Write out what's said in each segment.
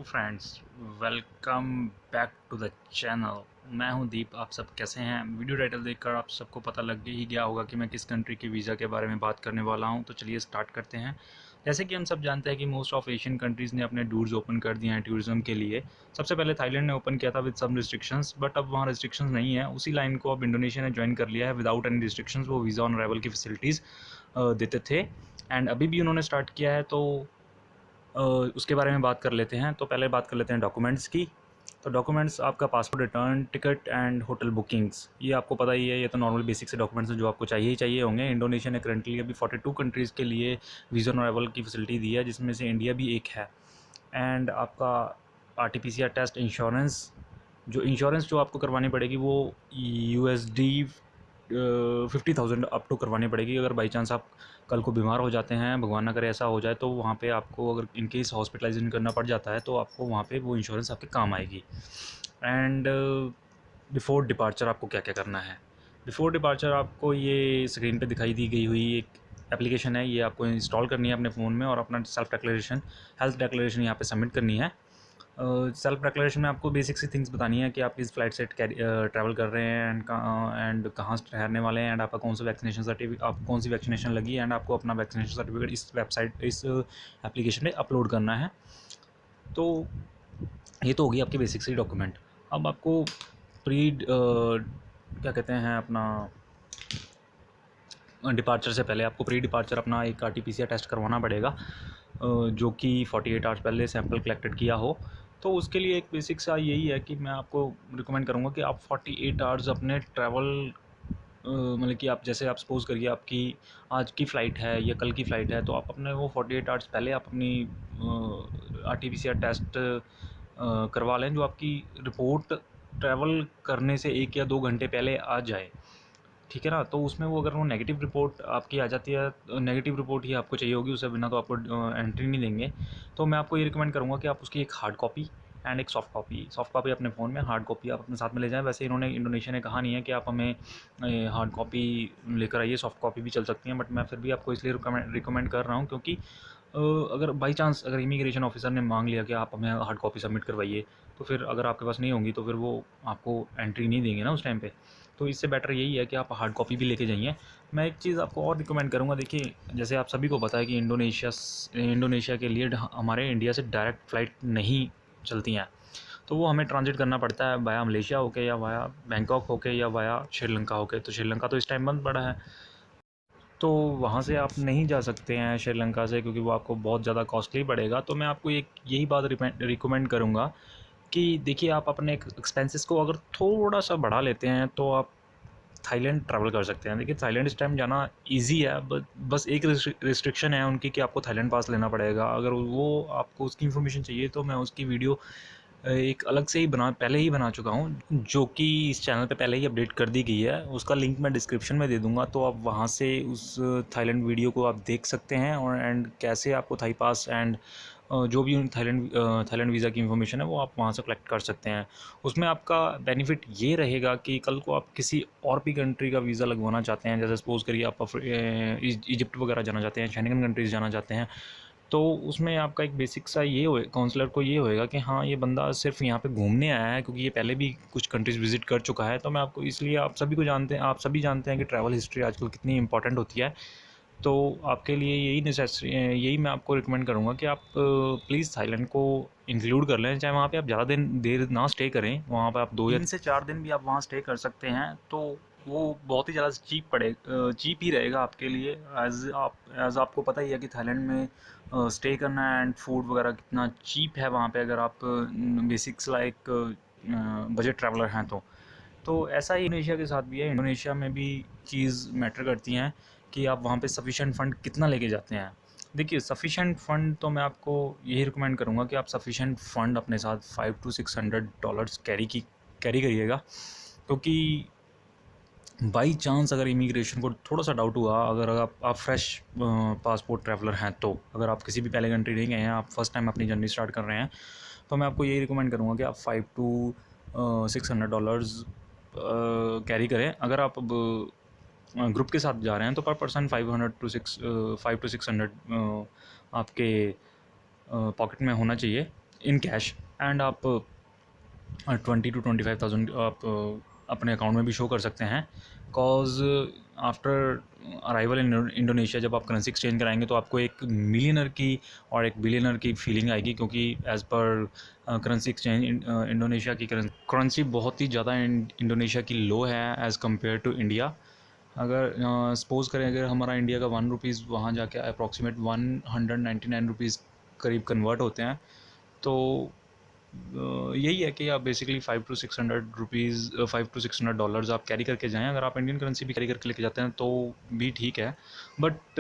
Friends, welcome back to the channel. मैं हूं दीप। आप सब कैसे हैं? वीडियो टाइटल देखकर आप सबको पता लग ही गया होगा कि मैं किस कंट्री के वीज़ा के बारे में बात करने वाला हूं। तो चलिए स्टार्ट करते हैं। जैसे कि हम सब जानते हैं कि मोस्ट ऑफ एशियन कंट्रीज़ ने अपने डोर्स ओपन कर दिए हैं टूरिज़्म के लिए। सबसे पहले थाईलैंड ने ओपन किया था विद सम रिस्ट्रिक्शंस, बट अब वहाँ रिस्ट्रिक्शंस नहीं है। उसी लाइन को अब इंडोनेशिया ने ज्वाइन कर लिया है विदाउट एनी रिस्ट्रिक्शंस। वो वीज़ा ऑन अराइवल की फैसिलिटीज़ देते थे एंड अभी भी उन्होंने स्टार्ट किया है। तो उसके बारे में बात कर लेते हैं। तो पहले बात कर लेते हैं डॉक्यूमेंट्स की। तो डॉक्यूमेंट्स आपका passport return ticket and hotel bookings, ये आपको पता ही है। ये तो नॉर्मल बेसिक से डॉक्यूमेंट्स हैं जो आपको चाहिए ही चाहिए होंगे। इंडोनेशिया ने करंटली अभी 42 कंट्रीज़ के लिए वीज़ा ऑन अराइवल की फैसिलिटी दी है, जिसमें से इंडिया भी एक है। एंड आपका RT-PCR टेस्ट, इंश्योरेंस जो आपको करवानी पड़ेगी वो USD 50,000 अप टू करवानी पड़ेगी। अगर बाई चांस आप कल को बीमार हो जाते हैं, भगवान ना करे ऐसा हो जाए, तो वहाँ पे आपको अगर इन केस हॉस्पिटलाइजेशन करना पड़ जाता है तो आपको वहाँ पे वो इंश्योरेंस आपके काम आएगी। एंड बिफ़ोर डिपार्चर आपको क्या क्या करना है। बिफ़ोर डिपार्चर आपको ये स्क्रीन पे दिखाई दी गई हुई एक एप्लीकेशन है, ये आपको इंस्टॉल करनी है अपने फ़ोन में और अपना हेल्थ डिक्लेरेशन यहाँ पे सबमिट करनी है। सेल्फ डिक्लेरेशन में आपको बेसिक सी थिंग्स बतानी है कि आप किस फ्लाइट से ट्रैवल कर रहे हैं एंड कहाँ से ठहरने वाले हैं एंड आपका कौन सा वैक्सीनेशन सर्टिफिकेट, आपको कौन सी वैक्सीनेशन लगी एंड आपको अपना वैक्सीनेशन सर्टिफिकेट इस एप्लीकेशन में अपलोड करना है। तो ये तो होगी आपकी बेसिक सी डॉक्यूमेंट। अब आपको क्या कहते हैं अपना डिपार्चर से पहले आपको प्री डिपार्चर अपना एक RT-PCR टेस्ट करवाना पड़ेगा, जो कि 48 आवर्स पहले सैंपल कलेक्टेड किया हो। तो उसके लिए एक बेसिक सा यही है कि मैं आपको रिकमेंड करूँगा कि आप 48 आवर्स अपने ट्रैवल मतलब कि आप जैसे आप सपोज़ करिए आपकी आज की फ़्लाइट है या कल की फ़्लाइट है, तो आप अपने वो 48 आवर्स पहले आप अपनी RT-PCR टेस्ट करवा लें, जो आपकी रिपोर्ट ट्रैवल करने से 1 या 2 घंटे पहले आ जाए। ठीक है ना? तो उसमें वो अगर वो नेगेटिव रिपोर्ट आपकी आ जाती है, नेगेटिव रिपोर्ट ही आपको चाहिए होगी, उससे बिना तो आपको एंट्री नहीं देंगे। तो मैं आपको ये रिकमेंड करूँगा कि आप उसकी एक हार्ड कॉपी एंड एक सॉफ्ट कॉपी अपने फ़ोन में, हार्ड कॉपी आप अपने साथ में ले जाएँ। वैसे इंडोनेशिया ने कहा नहीं है कि आप हमें हार्ड कॉपी लेकर आइए, सॉफ्ट कॉपी भी चल सकती हैं, बट मैं फिर भी आपको इसलिए रिकमेंड कर रहा हूँ क्योंकि अगर बाई चांस अगर इमिग्रेशन ऑफिसर ने मांग लिया कि आप हमें हार्ड कॉपी सबमिट करवाइए, तो फिर अगर आपके पास नहीं होंगी तो फिर वो आपको एंट्री नहीं देंगे ना उस टाइम पे। तो इससे बेटर यही है कि आप हार्ड कॉपी भी लेके जाइए। मैं एक चीज़ आपको और रिकमेंड करूँगा। देखिए, जैसे आप सभी को पता है कि इंडोनेशिया के लिए हमारे इंडिया से डायरेक्ट फ़्लाइट नहीं चलती हैं। तो वो हमें ट्रांजिट करना पड़ता है वाया मलेशिया होके या वाया बैंकॉक होके या वाया श्रीलंका होके। तो श्रीलंका तो इस टाइम बंद पड़ा है, तो वहाँ से आप नहीं जा सकते हैं श्रीलंका से, क्योंकि वो आपको बहुत ज़्यादा कॉस्टली पड़ेगा। तो मैं आपको एक यही बात रिकमेंड करूँगा कि देखिए, आप अपने एक्सपेंसेस को अगर थोड़ा सा बढ़ा लेते हैं तो आप थाईलैंड ट्रैवल कर सकते हैं। देखिए, थाईलैंड इस टाइम जाना ईज़ी है, बस एक रिस्ट्रिक्शन है उनकी कि आपको थाईलैंड पास लेना पड़ेगा। अगर वो आपको उसकी इन्फॉर्मेशन चाहिए तो मैं उसकी वीडियो एक अलग से ही पहले ही बना चुका हूँ, जो कि इस चैनल पे पहले ही अपडेट कर दी गई है। उसका लिंक मैं डिस्क्रिप्शन में दे दूँगा, तो आप वहाँ से उस थाईलैंड वीडियो को आप देख सकते हैं और एंड कैसे आपको थाई पास एंड जो भी थाईलैंड वीज़ा की इन्फॉर्मेशन है वो आप वहाँ से कलेक्ट कर सकते हैं। उसमें आपका बेनिफिट ये रहेगा कि कल को आप किसी और भी कंट्री का वीज़ा लगवाना चाहते हैं, जैसे सपोज़ करिए आप इजिप्ट वगैरह जाना चाहते हैं, शेंगन कंट्रीज़ जाना चाहते हैं, तो उसमें आपका एक बेसिक सा ये होए काउंसलर को ये होएगा कि हाँ, ये बंदा सिर्फ यहाँ पे घूमने आया है, क्योंकि ये पहले भी कुछ कंट्रीज़ विज़िट कर चुका है। तो मैं आपको इसलिए, आप सभी जानते हैं कि ट्रैवल हिस्ट्री आजकल कितनी इंपॉर्टेंट होती है। तो आपके लिए यही मैं आपको रिकमेंड करूँगा कि आप प्लीज़ थाईलैंड को इंक्लूड कर लें। चाहे वहाँ पे आप ज़्यादा देर ना स्टे करें, वहाँ पे आप 2 या 3 से 4 दिन भी आप वहाँ स्टे कर सकते हैं, तो वो बहुत ही ज़्यादा चीप ही रहेगा आपके लिए। एज़ आपको पता ही है कि थाईलैंड में स्टे करना एंड फूड वगैरह कितना चीप है वहाँ पे, अगर आप बेसिक्स लाइक बजट ट्रैवलर हैं तो ऐसा ही इंडोनेशिया के साथ भी है। इंडोनेशिया में भी चीज़ मैटर करती हैं कि आप वहाँ पे सफिशिएंट फ़ंड कितना लेके जाते हैं। देखिए, सफिशिएंट फ़ंड तो मैं आपको यही रिकमेंड करूँगा कि आप सफिशिएंट फ़ंड अपने साथ $500 to $600 कैरी करिएगा, क्योंकि बाई चांस अगर इमिग्रेशन को थोड़ा सा डाउट हुआ, अगर आप फ्रेश पासपोर्ट ट्रैवलर हैं, तो अगर आप किसी भी पहले कंट्री नहीं गए हैं, आप फर्स्ट टाइम अपनी जर्नी स्टार्ट कर रहे हैं, तो मैं आपको यही रिकमेंड करूँगा कि आप $500 to $600 कैरी करें। अगर आप ग्रुप के साथ जा रहे हैं तो पर पर्सन 5 to 600 आपके पॉकेट में होना चाहिए। इन कैश, एंड आप 20 to 25,000 आप अपने अकाउंट में भी शो कर सकते हैं। Cause after arrival in Indonesia जब आप करेंसी एक्सचेंज कराएंगे तो आपको एक मिलियनर की और एक बिलियनर की फीलिंग आएगी, क्योंकि as per currency exchange Indonesia की करेंसी बहुत ही ज़्यादा इंडोनेशिया की लो है एज़ कम्पेयर टू इंडिया। अगर सपोज़ करें अगर हमारा इंडिया का 1 रुपीज़ वहाँ जाके अप्रॉक्सीमेट 199 रुपीज़ करीब कन्वर्ट होते हैं, तो यही है कि आप बेसिकली 5 to 600 डॉलर्स आप कैरी करके जाएं। अगर आप इंडियन करेंसी भी कैरी करके लेके जाते हैं तो भी ठीक है, बट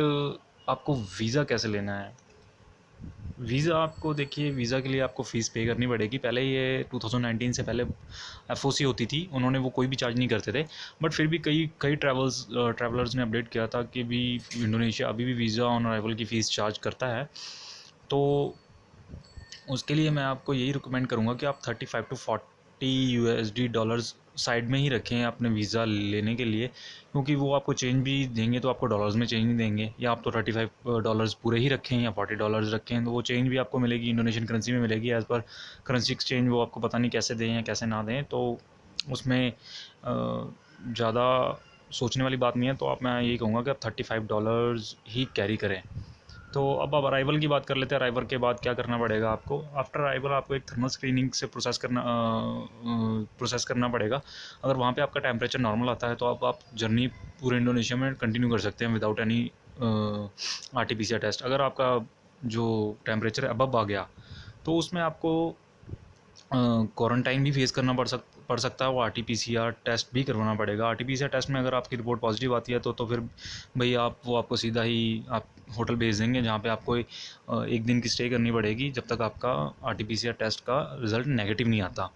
आपको वीज़ा कैसे लेना है? वीज़ा आपको देखिए, वीज़ा के लिए आपको फ़ीस पे करनी पड़ेगी। पहले ये 2019 से पहले एफओसी होती थी, उन्होंने वो कोई भी चार्ज नहीं करते थे, बट फिर भी कई कई ट्रैवलर्स ने अपडेट किया था कि भी इंडोनेशिया अभी भी वीज़ा ऑन अराइवल की फ़ीस चार्ज करता है। तो उसके लिए मैं आपको यही रिकमेंड करूँगा कि आप 35 to 40 यूएसडी डॉलर्स साइड में ही रखें अपने वीज़ा लेने के लिए, क्योंकि वो आपको चेंज भी देंगे तो आपको डॉलर्स में चेंज नहीं देंगे। या आप तो 35 डॉलर्स पूरे ही रखें या 40 डॉलर्स रखें, तो वो चेंज भी आपको मिलेगी इंडोनेशियन करेंसी में मिलेगी एज़ पर करेंसी एक्सचेंज। वो आपको पता नहीं कैसे दें या कैसे ना दें, तो उसमें ज़्यादा सोचने वाली बात नहीं है। तो मैं यही कहूँगा कि आप 35 डॉलर्स ही कैरी करें। तो अब अराइवल की बात कर लेते हैं। अराइवल के बाद क्या करना पड़ेगा आपको? आफ्टर अराइवल आपको एक थर्मल स्क्रीनिंग से प्रोसेस करना पड़ेगा। अगर वहाँ पे आपका टेम्परेचर नॉर्मल आता है तो आप जर्नी पूरे इंडोनेशिया में कंटिन्यू कर सकते हैं विदाउट एनी आरटीपीसीआर टेस्ट। अगर आपका जो टेम्परेचर अबव आ गया तो उसमें आपको क्वारंटाइन भी फेस करना पड़ सकता है। वो आरटीपीसीआर टेस्ट भी करवाना पड़ेगा। आरटीपीसीआर टेस्ट में अगर आपकी रिपोर्ट पॉजिटिव आती है तो फिर भाई वो आपको सीधा ही आप होटल भेज देंगे, जहाँ पे आपको एक दिन की स्टे करनी पड़ेगी जब तक आपका आरटीपीसीआर टेस्ट का रिज़ल्ट नेगेटिव नहीं आता।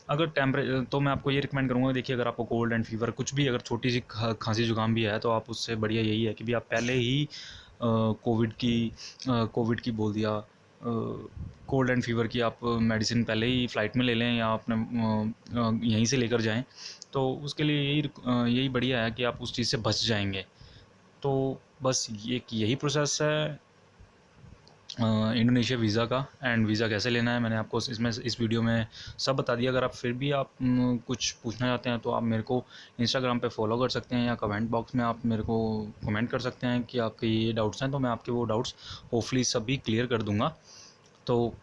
अगर टेम्परेचर, तो मैं आपको ये रिकमेंड करूँगा, देखिए अगर आपको कोल्ड एंड फीवर कुछ भी, अगर छोटी सी खांसी जुकाम भी है तो आप उससे बढ़िया यही है कि भी आप पहले ही कोविड की बोल दिया, कोल्ड एंड फीवर की आप मेडिसिन पहले ही फ़्लाइट में ले लें या अपने यहीं से लेकर जाएं। तो उसके लिए यही बढ़िया है कि आप उस चीज़ से बच जाएंगे। तो बस यही प्रोसेस है इंडोनेशिया वीज़ा का। एंड वीज़ा कैसे लेना है मैंने आपको इस वीडियो में सब बता दिया। अगर आप फिर भी आप कुछ पूछना चाहते हैं तो आप मेरे को इंस्टाग्राम पे फॉलो कर सकते हैं या कमेंट बॉक्स में आप मेरे को कमेंट कर सकते हैं कि आपके ये डाउट्स हैं, तो मैं आपके वो डाउट्स होपफुली सभी क्लियर कर दूँगा। तो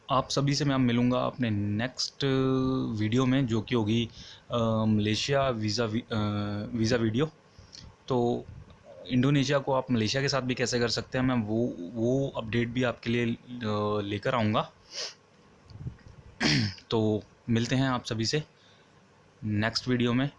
आप सभी से मैं मिलूँगा अपने नेक्स्ट वीडियो में, जो कि होगी मलेशिया वीज़ा वीडियो। तो इंडोनेशिया को आप मलेशिया के साथ भी कैसे कर सकते हैं, मैं वो अपडेट भी आपके लिए लेकर आऊँगा। तो मिलते हैं आप सभी से नेक्स्ट वीडियो में।